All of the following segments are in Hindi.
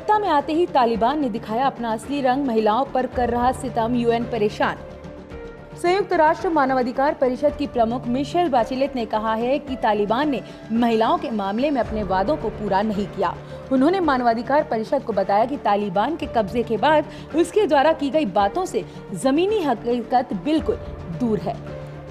सत्ता में आते ही तालिबान ने दिखाया अपना असली रंग, महिलाओं पर कर रहा सितम, यूएन परेशान। संयुक्त राष्ट्र मानवाधिकार परिषद की प्रमुख मिशेल बाचेलेट ने कहा है कि तालिबान ने महिलाओं के मामले में अपने वादों को पूरा नहीं किया। उन्होंने मानवाधिकार परिषद को बताया कि तालिबान के कब्जे के बाद उसके द्वारा की गई बातों से जमीनी हकीकत बिल्कुल दूर है।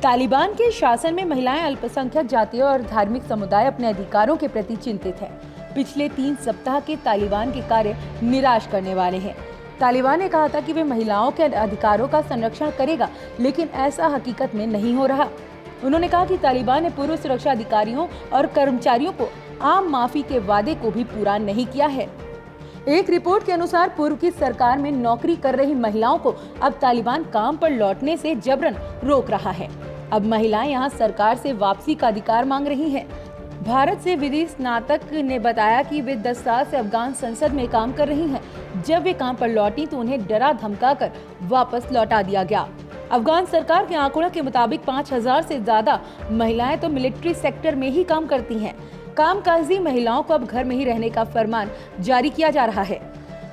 तालिबान के शासन में महिलाएं, अल्पसंख्यक जातियों और धार्मिक समुदाय अपने अधिकारों के प्रति चिंतित हैं। पिछले 3 सप्ताह के तालिबान के कार्य निराश करने वाले हैं। तालिबान ने कहा था कि वे महिलाओं के अधिकारों का संरक्षण करेगा, लेकिन ऐसा हकीकत में नहीं हो रहा। उन्होंने कहा कि तालिबान ने पूर्व सुरक्षा अधिकारियों और कर्मचारियों को आम माफी के वादे को भी पूरा नहीं किया है। एक रिपोर्ट के अनुसार पूर्व की सरकार में नौकरी कर रही महिलाओं को अब तालिबान काम पर लौटने से जबरन रोक रहा है। अब महिलाएं यहां सरकार से वापसी का अधिकार मांग रही हैं। भारत से विदेश स्नातक ने बताया कि वे 10 साल से अफगान संसद में काम कर रही हैं। जब वे काम पर लौटी तो उन्हें डरा धमकाकर वापस लौटा दिया गया। अफगान सरकार के आंकड़ों के मुताबिक 5000 से ज्यादा महिलाएं तो मिलिट्री सेक्टर में ही काम करती हैं। कामकाजी महिलाओं को अब घर में ही रहने का फरमान जारी किया जा रहा है।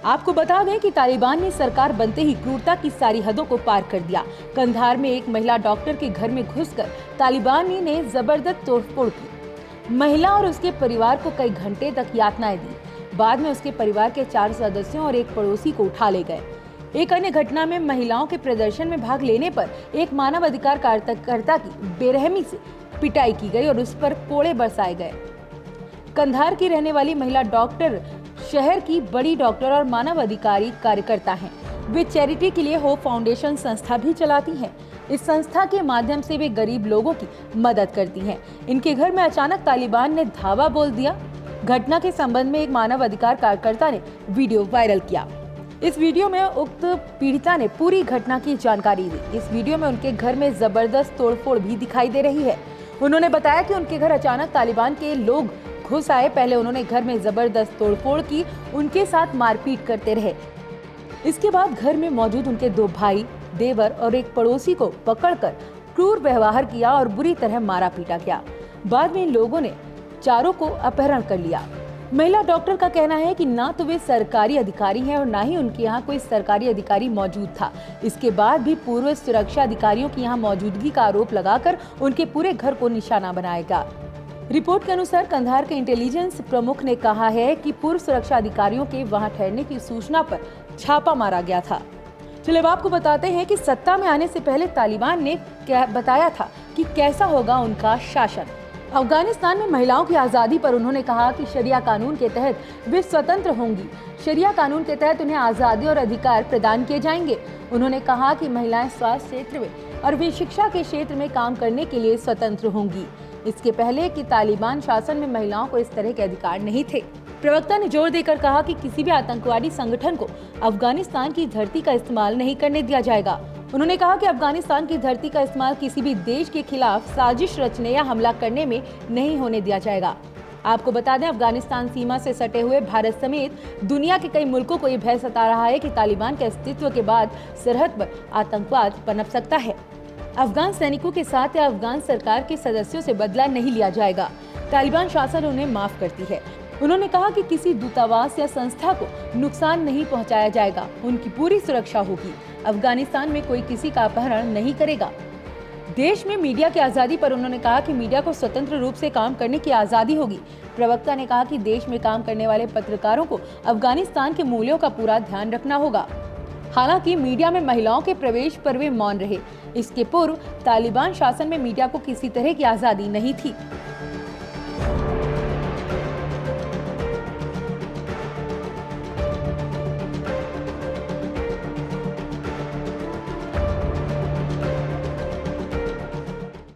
आपको बता दें कि तालिबान ने सरकार बनते ही क्रूरता की सारी हदों को पार कर दिया। कंधार में एक महिला डॉक्टर के घर में घुसकर तालिबान ने जबरदस्त तोड़फोड़ की। महिला और उसके परिवार को कई घंटे तक यातनाएं दी। बाद में उसके परिवार के 4 सदस्यों और एक पड़ोसी को उठा ले गए। एक अन्य घटना में महिलाओं के प्रदर्शन में भाग लेने पर एक मानवाधिकार कार्यकर्ता की बेरहमी से पिटाई की गई और उस पर कोड़े बरसाए गए। कंधार की रहने वाली महिला डॉक्टर शहर की बड़ी डॉक्टर और मानवाधिकारी कार्यकर्ता हैं। वे चैरिटी के लिए होप फाउंडेशन संस्था भी चलाती हैं। इस संस्था के माध्यम से वे गरीब लोगों की मदद करती हैं। इनके घर में अचानक तालिबान ने धावा बोल दिया। घटना के संबंध में एक मानवाधिकार कार्यकर्ता ने वीडियो वायरल किया। इस वीडियो में उक्त पीड़िता ने पूरी घटना की जानकारी दी। इस वीडियो में उनके घर में जबरदस्त तोड़फोड़ भी दिखाई दे रही है। उन्होंने बताया कि उनके घर अचानक तालिबान के लोग घुस आए। पहले उन्होंने घर में जबरदस्त तोड़फोड़ की, उनके साथ मारपीट करते रहे। इसके बाद घर में मौजूद उनके 2 भाई, देवर और एक पड़ोसी को पकड़कर क्रूर व्यवहार किया और बुरी तरह मारा पीटा गया। बाद में इन लोगों ने चारों को अपहरण कर लिया। महिला डॉक्टर का कहना है कि ना तो वे सरकारी अधिकारी हैं और ना ही उनके यहाँ कोई सरकारी अधिकारी मौजूद था। इसके बाद भी पूर्व सुरक्षा अधिकारियों की यहाँ मौजूदगी का आरोप लगाकर उनके पूरे घर को निशाना बनाएगा। रिपोर्ट के अनुसार कंधार के इंटेलिजेंस प्रमुख ने कहा है कि पूर्व सुरक्षा अधिकारियों के वहां ठहरने की सूचना पर छापा मारा गया था। चलिए अब आपको बताते हैं कि सत्ता में आने से पहले तालिबान ने क्या बताया था कि कैसा होगा उनका शासन। अफगानिस्तान में महिलाओं की आज़ादी पर उन्होंने कहा कि शरिया कानून के तहत वे स्वतंत्र होंगी। शरिया कानून के तहत उन्हें आज़ादी और अधिकार प्रदान किए जाएंगे। उन्होंने कहा कि महिलाएं स्वास्थ्य क्षेत्र में और वे शिक्षा के क्षेत्र में काम करने के लिए स्वतंत्र होंगी। इसके पहले कि तालिबान शासन में महिलाओं को इस तरह के अधिकार नहीं थे। प्रवक्ता ने जोर देकर कहा कि किसी भी आतंकवादी संगठन को अफगानिस्तान की धरती का इस्तेमाल नहीं करने दिया जाएगा। उन्होंने कहा कि अफगानिस्तान की धरती का इस्तेमाल किसी भी देश के खिलाफ साजिश रचने या हमला करने में नहीं होने दिया जाएगा। आपको बता दें, अफगानिस्तान सीमा से सटे हुए भारत समेत दुनिया के कई मुल्कों को ये भय सता रहा है कि तालिबान के अस्तित्व के बाद सरहद पर आतंकवाद पनप सकता है। अफगान सैनिकों के साथ या अफगान सरकार के सदस्यों से बदला नहीं लिया जाएगा। तालिबान शासन उन्हें माफ करती है। उन्होंने कहा कि किसी दूतावास या संस्था को नुकसान नहीं पहुंचाया जाएगा। उनकी पूरी सुरक्षा होगी। अफगानिस्तान में कोई किसी का अपहरण नहीं करेगा। देश में मीडिया की आज़ादी पर उन्होंने कहा कि मीडिया को स्वतंत्र रूप से काम करने की आज़ादी होगी। प्रवक्ता ने कहा कि देश में काम करने वाले पत्रकारों को अफगानिस्तान के मूल्यों का पूरा ध्यान रखना होगा। हालांकि मीडिया में महिलाओं के प्रवेश पर वे मौन रहे। इसके पूर्व तालिबान शासन में मीडिया को किसी तरह की आज़ादी नहीं थी।